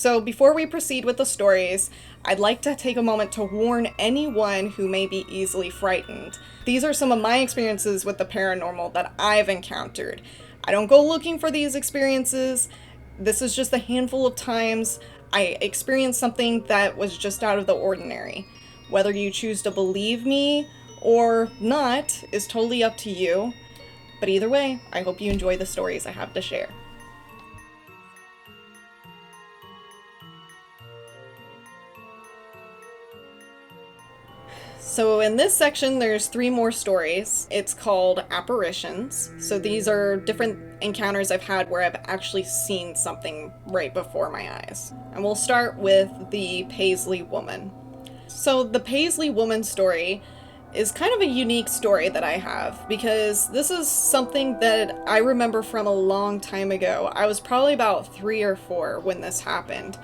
So before we proceed with the stories, I'd like to take a moment to warn anyone who may be easily frightened. These are some of my experiences with the paranormal that I've encountered. I don't go looking for these experiences. This is just a handful of times I experienced something that was just out of the ordinary. Whether you choose to believe me or not is totally up to you. But either way, I hope you enjoy the stories I have to share. So in this section, there's 3 more stories. It's called Apparitions. So these are different encounters I've had where I've actually seen something right before my eyes. And we'll start with the Paisley Woman. So the Paisley Woman story is kind of a unique story that I have because this is something that I remember from a long time ago. I was probably about 3 or 4 when this happened.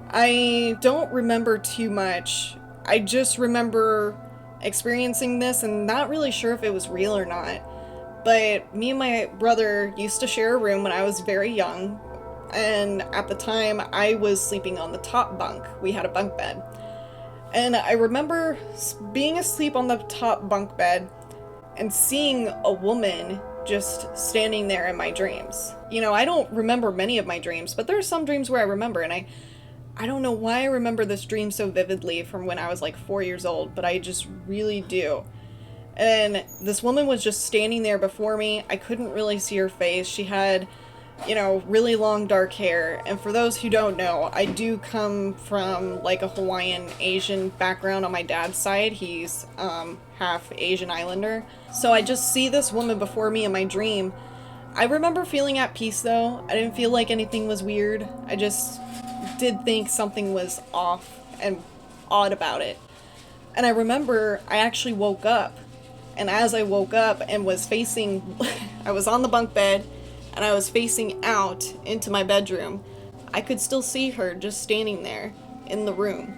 I don't remember too much. I just remember experiencing this and not really sure if it was real or not. But me and my brother used to share a room when I was very young, and at the time I was sleeping on the top bunk. We had a bunk bed. And I remember being asleep on the top bunk bed and seeing a woman just standing there in my dreams. You know, I don't remember many of my dreams, but there are some dreams where I remember, and I don't know why I remember this dream so vividly from when I was like 4 years old, but I just really do. And this woman was just standing there before me. I couldn't really see her face. She had, really long dark hair. And for those who don't know, I do come from like a Hawaiian Asian background on my dad's side. He's half Asian Islander. So I just see this woman before me in my dream. I remember feeling at peace though. I didn't feel like anything was weird. I just did think something was off and odd about it. And I remember I actually woke up. And as I woke up and was facing, I was on the bunk bed and I was facing out into my bedroom, I could still see her just standing there in the room.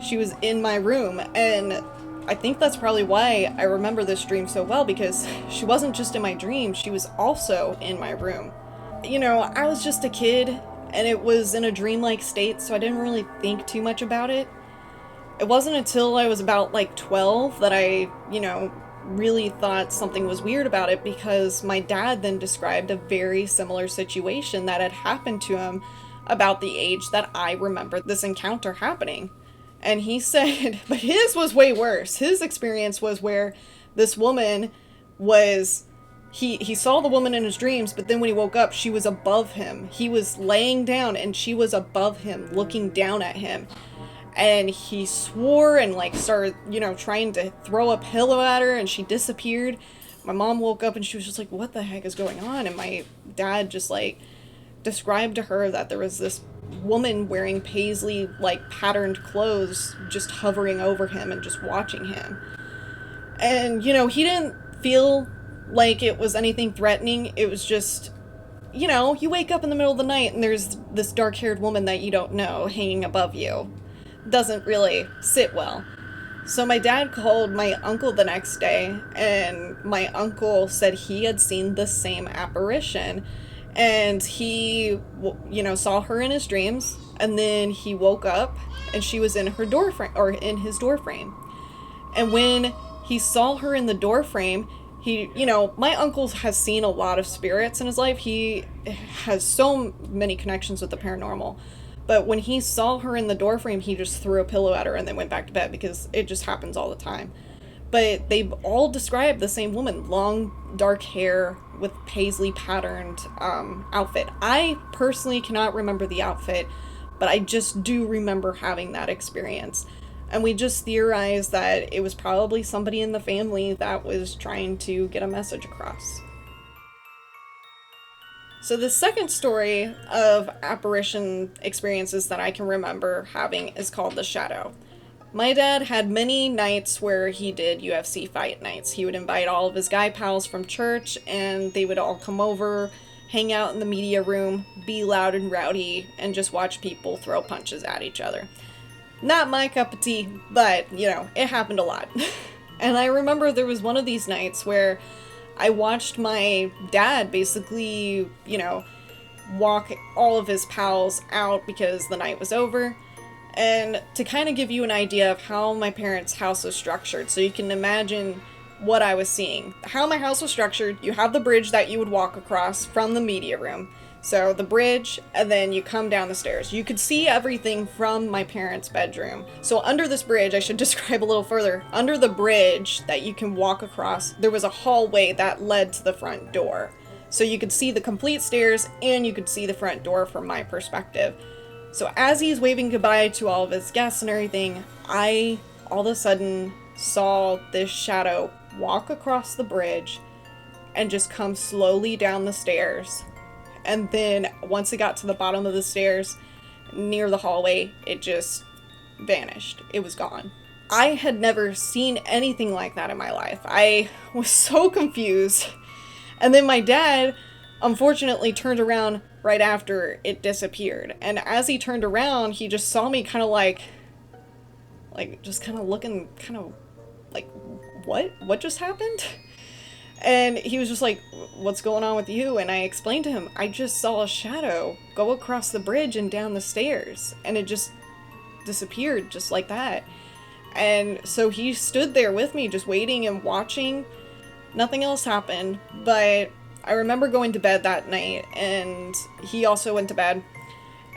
She was in my room, and I think that's probably why I remember this dream so well, because she wasn't just in my dream, she was also in my room. I was just a kid, and it was in a dreamlike state, so I didn't really think too much about it. It wasn't until I was about like 12 that I, really thought something was weird about it, because my dad then described a very similar situation that had happened to him about the age that I remember this encounter happening. And he said, but his was way worse. His experience was where this woman was, he saw the woman in his dreams, but then when he woke up, she was above him. He was laying down and she was above him, looking down at him. And he swore and started, trying to throw a pillow at her, and she disappeared. My mom woke up and she was just like, what the heck is going on? And my dad just described to her that there was this woman wearing paisley patterned clothes just hovering over him and just watching him. And he didn't feel like it was anything threatening. It was just, you wake up in the middle of the night and there's this dark-haired woman that you don't know hanging above you. Doesn't really sit well. So my dad called my uncle the next day, and my uncle said he had seen the same apparition, and he saw her in his dreams, and then he woke up and she was in her door frame, or in his door frame. And when he saw her in the door frame, my uncle has seen a lot of spirits in his life. He has so many connections with the paranormal. But when he saw her in the doorframe, he just threw a pillow at her and then went back to bed, because it just happens all the time. But they all describe the same woman, long, dark hair with paisley patterned outfit. I personally cannot remember the outfit, but I just do remember having that experience. And we just theorized that it was probably somebody in the family that was trying to get a message across. So the second story of apparition experiences that I can remember having is called The Shadow. My dad had many nights where he did UFC fight nights. He would invite all of his guy pals from church, and they would all come over, hang out in the media room, be loud and rowdy, and just watch people throw punches at each other. Not my cup of tea, but, it happened a lot. And I remember there was one of these nights where I watched my dad basically, walk all of his pals out because the night was over. And to kind of give you an idea of how my parents' house was structured, so you can imagine what I was seeing. How my house was structured, you have the bridge that you would walk across from the media room. So the bridge, and then you come down the stairs. You could see everything from my parents' bedroom. So under this bridge, I should describe a little further. Under the bridge that you can walk across, there was a hallway that led to the front door. So you could see the complete stairs, and you could see the front door from my perspective. So as he's waving goodbye to all of his guests and everything, I all of a sudden saw this shadow walk across the bridge and just come slowly down the stairs. And then once it got to the bottom of the stairs, near the hallway, it just vanished. It was gone. I had never seen anything like that in my life. I was so confused. And then my dad, unfortunately, turned around right after it disappeared. And as he turned around, he just saw me kind of like just kind of looking kind of like, what just happened? And he was just like, what's going on with you? And I explained to him, I just saw a shadow go across the bridge and down the stairs, and it just disappeared just like that. And so he stood there with me just waiting and watching. Nothing else happened, but I remember going to bed that night, and he also went to bed.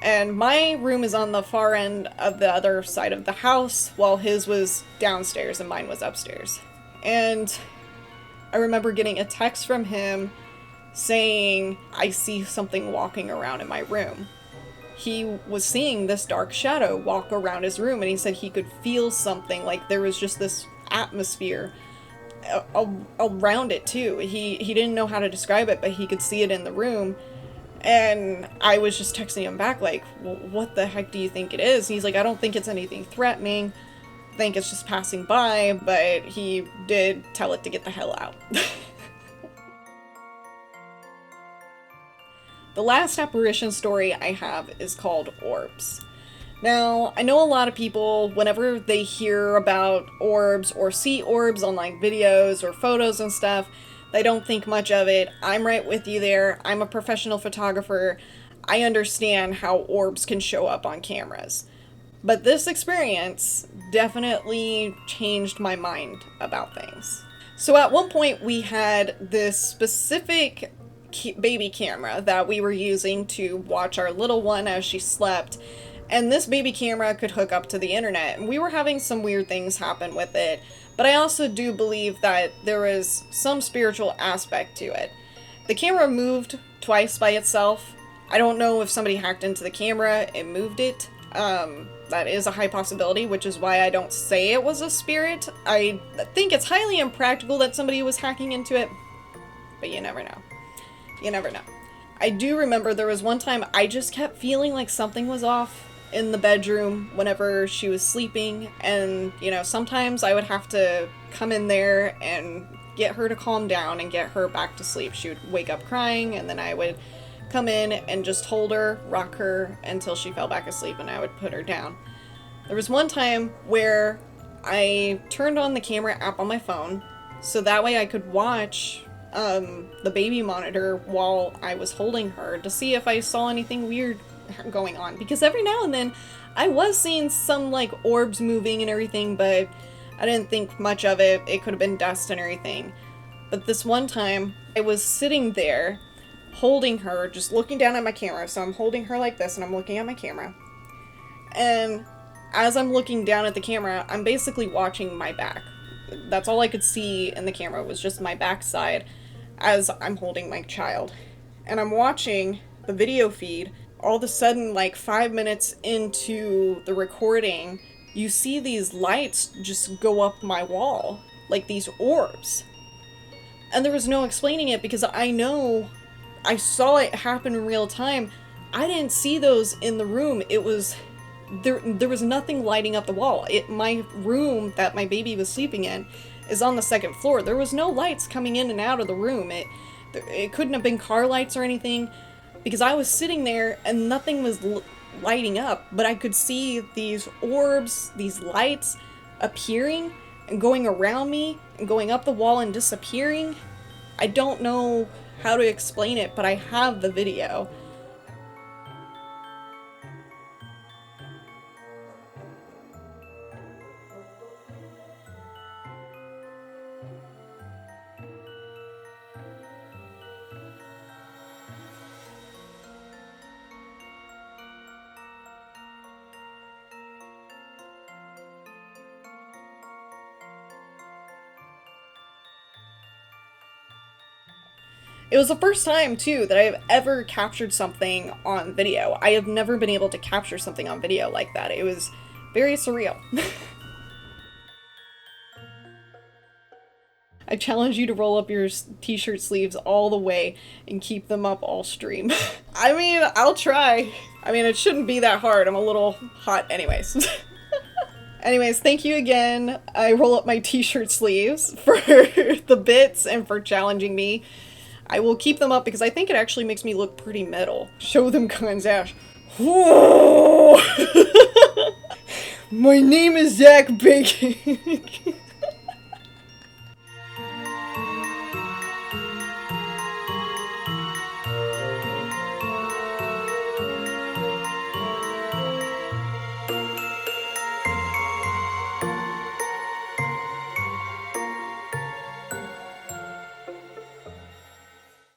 And my room is on the far end of the other side of the house, while his was downstairs and mine was upstairs. And I remember getting a text from him saying, I see something walking around in my room. He was seeing this dark shadow walk around his room, and he said he could feel something, like there was just this atmosphere around it too. He didn't know how to describe it, but he could see it in the room. And I was just texting him back like, well, what the heck do you think it is? And he's like, I don't think it's anything threatening. I think it's just passing by, but he did tell it to get the hell out. The last apparition story I have is called Orps. Now, I know a lot of people, whenever they hear about orbs or see orbs on like videos or photos and stuff, they don't think much of it. I'm right with you there. I'm a professional photographer. I understand how orbs can show up on cameras. But this experience definitely changed my mind about things. So at one point we had this specific baby camera that we were using to watch our little one as she slept. And this baby camera could hook up to the internet. And we were having some weird things happen with it. But I also do believe that there was some spiritual aspect to it. The camera moved twice by itself. I don't know if somebody hacked into the camera and moved it. That is a high possibility, which is why I don't say it was a spirit. I think it's highly impractical that somebody was hacking into it, but you never know. You never know. I do remember there was one time I just kept feeling like something was off in the bedroom whenever she was sleeping, and you know, sometimes I would have to come in there and get her to calm down and get her back to sleep. She would wake up crying, and then I would come in and just hold her, rock her until she fell back asleep, and I would put her down. There was one time where I turned on the camera app on my phone so that way I could watch the baby monitor while I was holding her to see if I saw anything weird going on, because every now and then I was seeing some like orbs moving and everything, but I didn't think much of it. It could have been dust and everything. But this one time I was sitting there holding her, just looking down at my camera. So I'm holding her like this and I'm looking at my camera, and as I'm looking down at the camera, I'm basically watching my back. That's all I could see in the camera was just my backside as I'm holding my child. And I'm watching the video feed. All of a sudden, like 5 minutes into the recording, you see these lights just go up my wall, like these orbs. And there was no explaining it because I know I saw it happen in real time. I didn't see those in the room. It was there was nothing lighting up the wall. My room that my baby was sleeping in is on the second floor. There was no lights coming in and out of the room. It couldn't have been car lights or anything, because I was sitting there and nothing was lighting up, but I could see these orbs, these lights appearing and going around me and going up the wall and disappearing. I don't know how to explain it, but I have the video. It was the first time, too, that I've ever captured something on video. I have never been able to capture something on video like that. It was very surreal. I challenge you to roll up your t-shirt sleeves all the way and keep them up all stream. I mean, I'll try. I mean, it shouldn't be that hard. I'm a little hot anyways. Anyways, thank you again. I roll up my t-shirt sleeves for the bits and for challenging me. I will keep them up because I think it actually makes me look pretty metal. Show them guns ash. Whoa! My name is Zach Bacon.